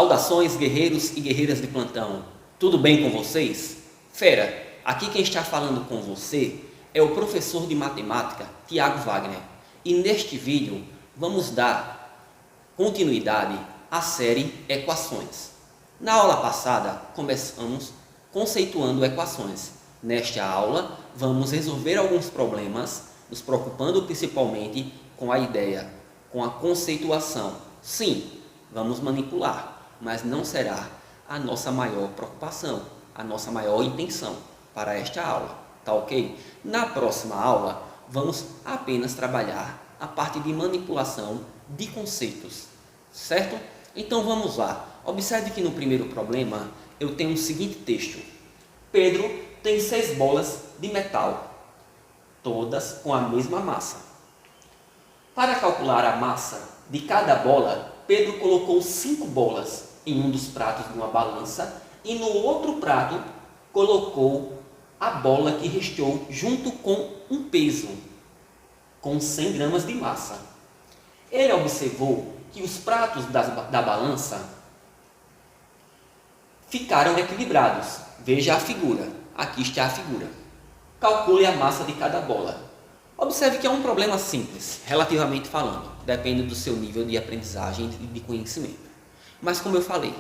Saudações, guerreiros e guerreiras de plantão. Tudo bem com vocês? Fera, aqui quem está falando com você é o professor de matemática, Tiago Wagner. E neste vídeo vamos dar continuidade à série Equações. Na aula passada começamos conceituando equações. Nesta aula vamos resolver alguns problemas, nos preocupando principalmente com a ideia, com a conceituação. Sim, vamos manipular, mas não será a nossa maior preocupação, a nossa maior intenção para esta aula, tá ok? Na próxima aula, vamos apenas trabalhar a parte de manipulação de conceitos, certo? Então vamos lá. Observe que no primeiro problema eu tenho o seguinte texto. Pedro tem 6 bolas de metal, todas com a mesma massa. Para calcular a massa de cada bola, Pedro colocou 5 bolas em um dos pratos de uma balança e no outro prato colocou a bola que restou junto com um peso, com 100 gramas de massa. Ele observou que os pratos da balança ficaram equilibrados. Veja a figura. Aqui está a figura. Calcule a massa de cada bola. Observe que é um problema simples, relativamente falando, depende do seu nível de aprendizagem e de conhecimento. Mas como eu falei,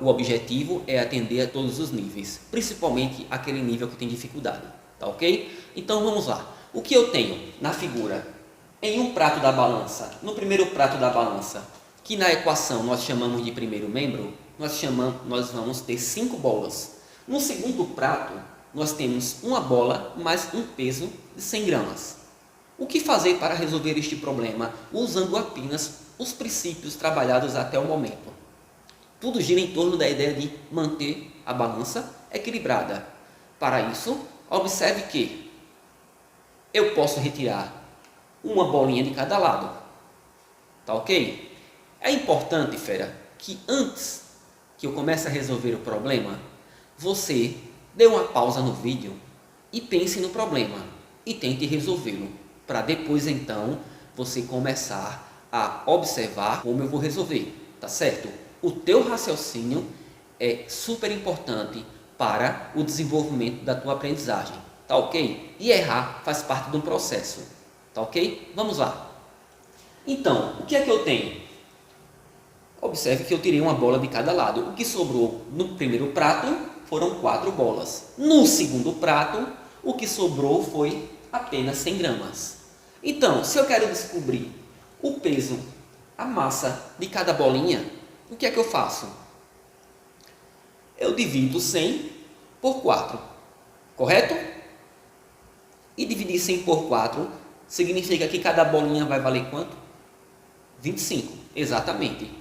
o objetivo é atender a todos os níveis, principalmente aquele nível que tem dificuldade, tá ok? Então vamos lá. O que eu tenho na figura? Em um prato da balança, no primeiro prato da balança, que na equação nós chamamos de primeiro membro, nós vamos ter 5 bolas. No segundo prato, nós temos uma bola mais um peso de 100 gramas. O que fazer para resolver este problema usando apenas os princípios trabalhados até o momento? Tudo gira em torno da ideia de manter a balança equilibrada. Para isso, observe que eu posso retirar uma bolinha de cada lado. Tá ok? É importante, fera, que antes que eu comece a resolver o problema, você dê uma pausa no vídeo e pense no problema e tente resolvê-lo, para depois então você começar a observar como eu vou resolver, tá certo? O teu raciocínio é super importante para o desenvolvimento da tua aprendizagem, tá ok? E errar faz parte do processo, tá ok? Vamos lá. Então, o que é que eu tenho? Observe que eu tirei uma bola de cada lado. O que sobrou no primeiro prato foram 4 bolas. No segundo prato, o que sobrou foi apenas 100 gramas. Então, se eu quero descobrir o peso, a massa de cada bolinha, o que é que eu faço? Eu divido 100 por 4, correto? E dividir 100 por 4 significa que cada bolinha vai valer quanto? 25, exatamente.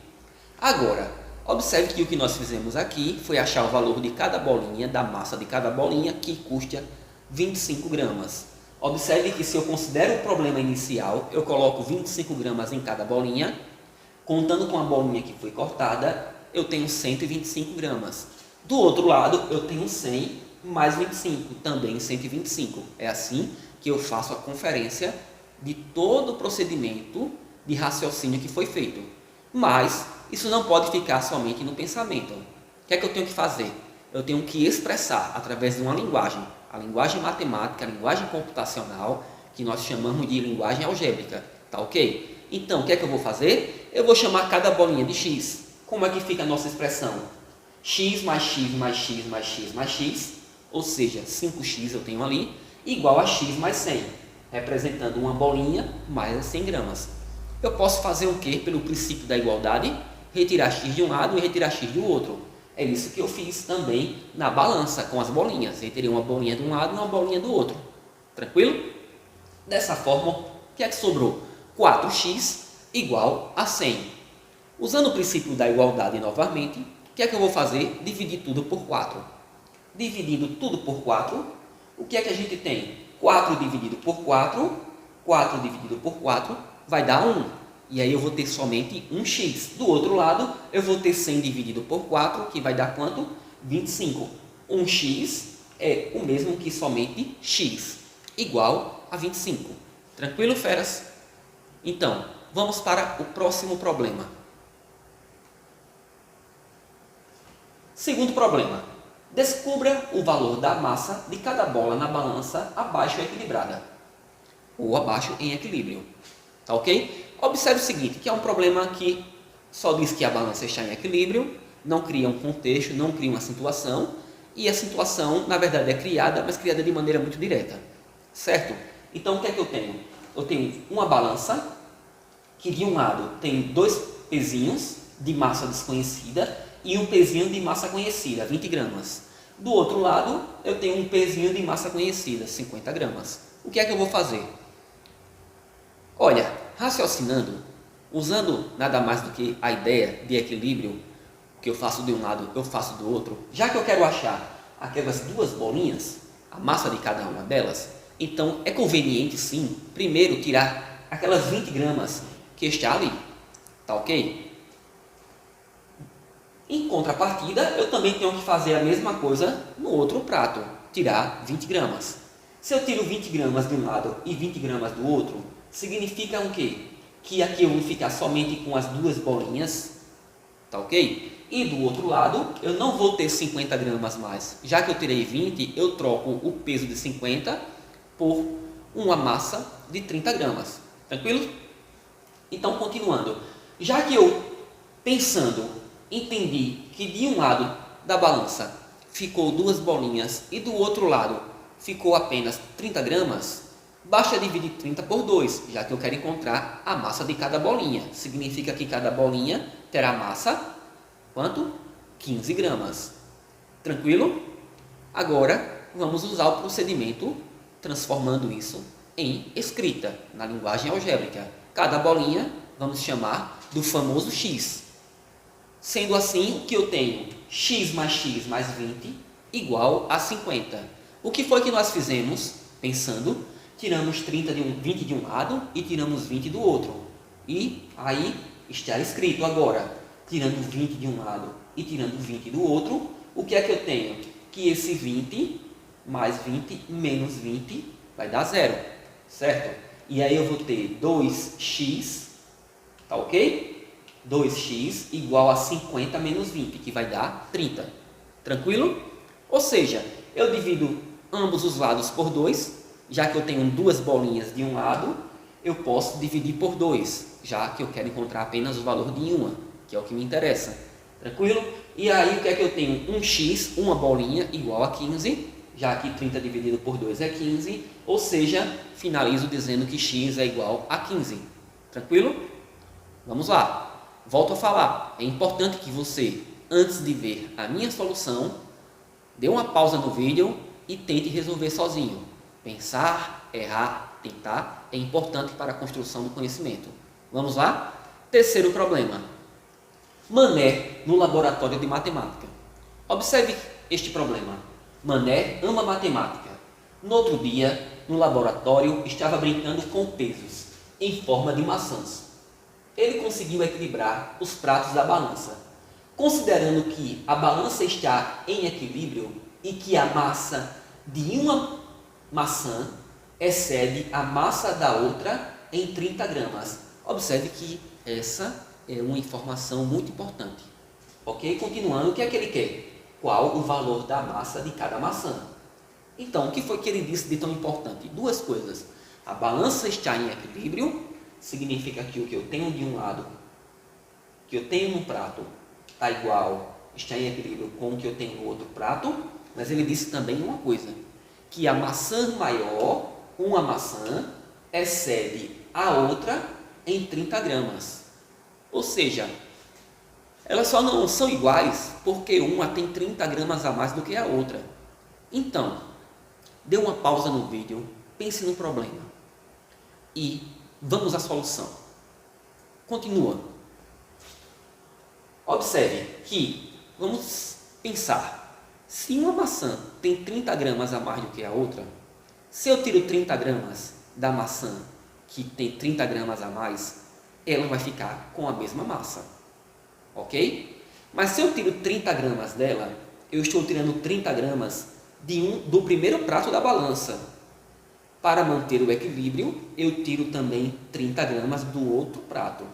Agora, observe que o que nós fizemos aqui foi achar o valor de cada bolinha, da massa de cada bolinha, que custa 25 gramas. Observe que se eu considero o problema inicial, eu coloco 25 gramas em cada bolinha, contando com a bolinha que foi cortada, eu tenho 125 gramas. Do outro lado, eu tenho 100 mais 25, também 125. É assim que eu faço a conferência de todo o procedimento de raciocínio que foi feito. Mas isso não pode ficar somente no pensamento. O que é que eu tenho que fazer? Eu tenho que expressar através de uma linguagem, a linguagem matemática, a linguagem computacional, que nós chamamos de linguagem algébrica, tá ok? Então, o que é que eu vou fazer? Eu vou chamar cada bolinha de x. Como é que fica a nossa expressão? X mais x mais x mais x mais x, ou seja, 5x eu tenho ali, igual a x mais 100, representando uma bolinha mais 100 gramas. Eu posso fazer o quê? Pelo princípio da igualdade, retirar x de um lado e retirar x do outro. É isso que eu fiz também na balança com as bolinhas. Retirei uma bolinha de um lado e uma bolinha do outro. Tranquilo? Dessa forma, o que é que sobrou? 4x igual a 100. Usando o princípio da igualdade novamente, o que é que eu vou fazer? Dividir tudo por 4. Dividindo tudo por 4, o que é que a gente tem? 4 dividido por 4, 4 dividido por 4, vai dar 1. E aí eu vou ter somente 1x. Do outro lado, eu vou ter 100 dividido por 4, que vai dar quanto? 25. 1x é o mesmo que somente x, igual a 25. Tranquilo, feras? Então, vamos para o próximo problema. Segundo problema, descubra o valor da massa de cada bola na balança abaixo equilibrada, ou abaixo em equilíbrio, tá ok? Observe o seguinte, que é um problema que só diz que a balança está em equilíbrio, não cria um contexto, não cria uma situação, e a situação, na verdade, é criada, mas criada de maneira muito direta, certo? Então, o que é que eu tenho? Eu tenho uma balança, que de um lado tem dois pezinhos de massa desconhecida e um pezinho de massa conhecida, 20 gramas. Do outro lado, eu tenho um pezinho de massa conhecida, 50 gramas. O que é que eu vou fazer? Olha, raciocinando, usando nada mais do que a ideia de equilíbrio, que eu faço de um lado, eu faço do outro, já que eu quero achar aquelas duas bolinhas, a massa de cada uma delas, então é conveniente sim, primeiro tirar aquelas 20 gramas que está ali, tá ok? Em contrapartida, eu também tenho que fazer a mesma coisa no outro prato, tirar 20 gramas. Se eu tiro 20 gramas de um lado e 20 gramas do outro, significa o quê? Que aqui eu vou ficar somente com as duas bolinhas, tá ok? E do outro lado, eu não vou ter 50 gramas mais. Já que eu tirei 20, eu troco o peso de 50 por uma massa de 30 gramas. Tranquilo? Então, continuando. Já que eu, pensando, entendi que de um lado da balança ficou duas bolinhas e do outro lado ficou apenas 30 gramas, basta dividir 30 por 2, já que eu quero encontrar a massa de cada bolinha. Significa que cada bolinha terá massa, quanto? 15 gramas. Tranquilo? Agora, vamos usar o procedimento transformando isso em escrita, na linguagem algébrica. Cada bolinha vamos chamar do famoso x. Sendo assim, o que eu tenho? X mais 20 igual a 50. O que foi que nós fizemos? Pensando, tiramos 20 de um lado e tiramos 20 do outro. E aí está escrito agora, tirando 20 de um lado e tirando 20 do outro, o que é que eu tenho? Que esse 20 mais 20 menos 20 vai dar zero, certo? E aí eu vou ter 2x, tá ok? 2x igual a 50 menos 20, que vai dar 30. Tranquilo? Ou seja, eu divido ambos os lados por 2, já que eu tenho duas bolinhas de um lado, eu posso dividir por 2, já que eu quero encontrar apenas o valor de uma, que é o que me interessa. Tranquilo? E aí o que é que eu tenho? 1x, uma bolinha, igual a 15, já que 30 dividido por 2 é 15, ou seja, finalizo dizendo que x é igual a 15. Tranquilo? Vamos lá. Volto a falar. É importante que você, antes de ver a minha solução, dê uma pausa no vídeo e tente resolver sozinho. Pensar, errar, tentar é importante para a construção do conhecimento. Vamos lá? Terceiro problema. Mané no laboratório de matemática. Observe este problema. Mané ama matemática. No outro dia, no laboratório, estava brincando com pesos em forma de maçãs. Ele conseguiu equilibrar os pratos da balança. Considerando que a balança está em equilíbrio e que a massa de uma maçã excede a massa da outra em 30 gramas. Observe que essa é uma informação muito importante. Ok? Continuando, o que é que ele quer? Qual o valor da massa de cada maçã? Então, o que foi que ele disse de tão importante? Duas coisas. A balança está em equilíbrio, significa que o que eu tenho de um lado, que eu tenho no prato, está igual, está em equilíbrio com o que eu tenho no outro prato, mas ele disse também uma coisa, que a maçã maior, uma maçã, excede a outra em 30 gramas. Ou seja, elas só não são iguais porque uma tem 30 gramas a mais do que a outra. Então, dê uma pausa no vídeo, pense no problema e vamos à solução. Continua. Observe que, vamos pensar, se uma maçã tem 30 gramas a mais do que a outra, se eu tiro 30 gramas da maçã que tem 30 gramas a mais, ela vai ficar com a mesma massa. Ok? Mas se eu tiro 30 gramas dela, eu estou tirando 30 gramas do primeiro prato da balança. Para manter o equilíbrio, eu tiro também 30 gramas do outro prato.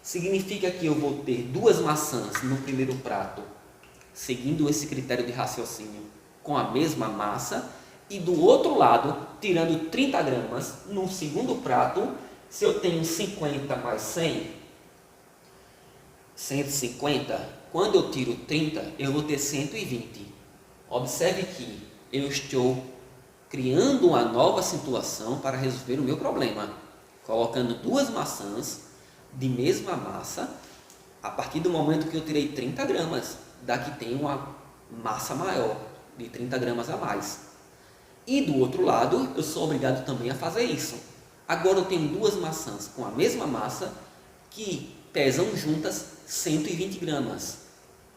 Significa que eu vou ter duas maçãs no primeiro prato seguindo esse critério de raciocínio, com a mesma massa, e do outro lado, tirando 30 gramas no segundo prato, se eu tenho 50 mais 100, 150, quando eu tiro 30, eu vou ter 120. Observe que eu estou criando uma nova situação para resolver o meu problema, colocando duas maçãs de mesma massa, a partir do momento que eu tirei 30 gramas, daqui tem uma massa maior, de 30 gramas a mais. E do outro lado, eu sou obrigado também a fazer isso. Agora eu tenho duas maçãs com a mesma massa, que pesam juntas 120 gramas.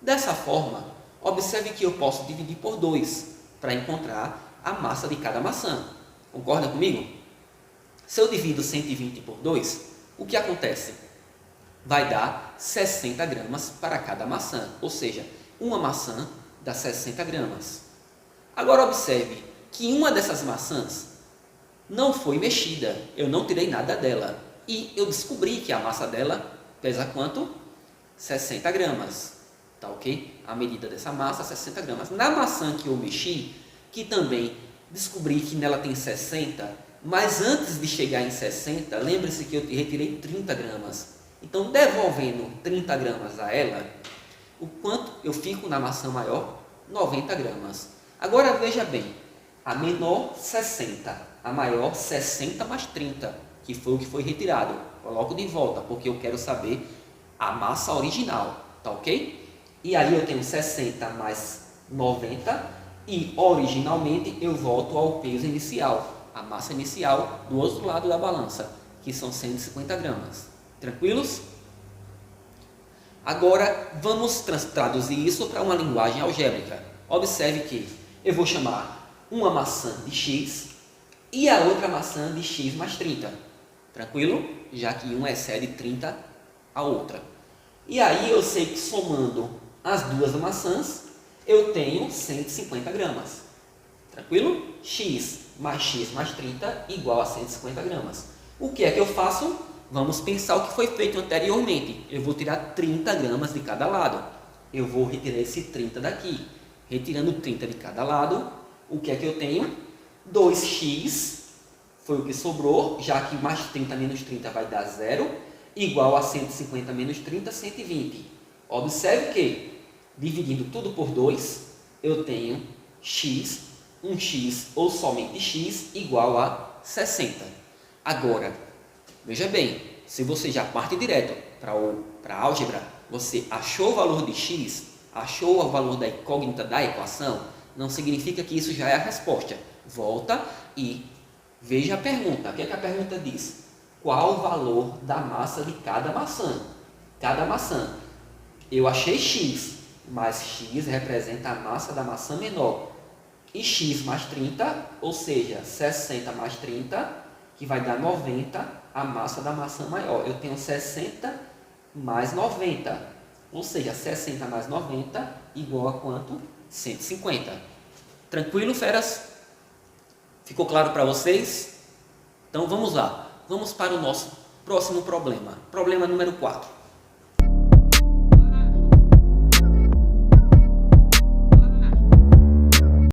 Dessa forma, observe que eu posso dividir por 2, para encontrar a massa de cada maçã. Concorda comigo? Se eu divido 120 por 2, o que acontece? Vai dar 60 gramas para cada maçã, ou seja, uma maçã dá 60 gramas. Agora observe que uma dessas maçãs não foi mexida, eu não tirei nada dela, e eu descobri que a massa dela pesa quanto? 60 gramas, tá ok? A medida dessa massa, 60 gramas. Na maçã que eu mexi, que também descobri que nela tem 60, mas antes de chegar em 60, lembre-se que eu retirei 30 gramas. Então, devolvendo 30 gramas a ela, o quanto eu fico na maçã maior? 90 gramas. Agora, veja bem, a menor 60, a maior 60 mais 30, que foi o que foi retirado. Coloco de volta, porque eu quero saber a massa original, tá ok? E aí eu tenho 60 mais 90, e originalmente eu volto ao peso inicial, a massa inicial do outro lado da balança, que são 150 gramas. Tranquilos? Agora vamos traduzir isso para uma linguagem algébrica. Observe que eu vou chamar uma maçã de x e a outra maçã de x mais 30. Tranquilo? Já que uma excede 30 a outra. E aí eu sei que somando as duas maçãs, eu tenho 150 gramas. Tranquilo? X mais 30 igual a 150 gramas. O que é que eu faço? Vamos pensar o que foi feito anteriormente. Eu vou tirar 30 gramas de cada lado. Eu vou retirar esse 30 daqui. Retirando 30 de cada lado, o que é que eu tenho? 2x, foi o que sobrou, já que mais 30 menos 30 vai dar 0, igual a 150 menos 30, 120. Observe que, dividindo tudo por 2, eu tenho x, 1x ou somente x, igual a 60. Agora, veja bem, se você já parte direto para a álgebra, você achou o valor de x, achou o valor da incógnita da equação, não significa que isso já é a resposta. Volta e veja a pergunta. O que é que a pergunta diz? Qual o valor da massa de cada maçã? Cada maçã. Eu achei x, mas x representa a massa da maçã menor. E x mais 30, ou seja, 60 mais 30, que vai dar 90, a massa da maçã maior. Eu tenho 60 mais 90, ou seja, 60 mais 90 igual a quanto? 150. Tranquilo, feras? Ficou claro para vocês? Então vamos lá. Vamos para o nosso próximo problema. Problema número 4.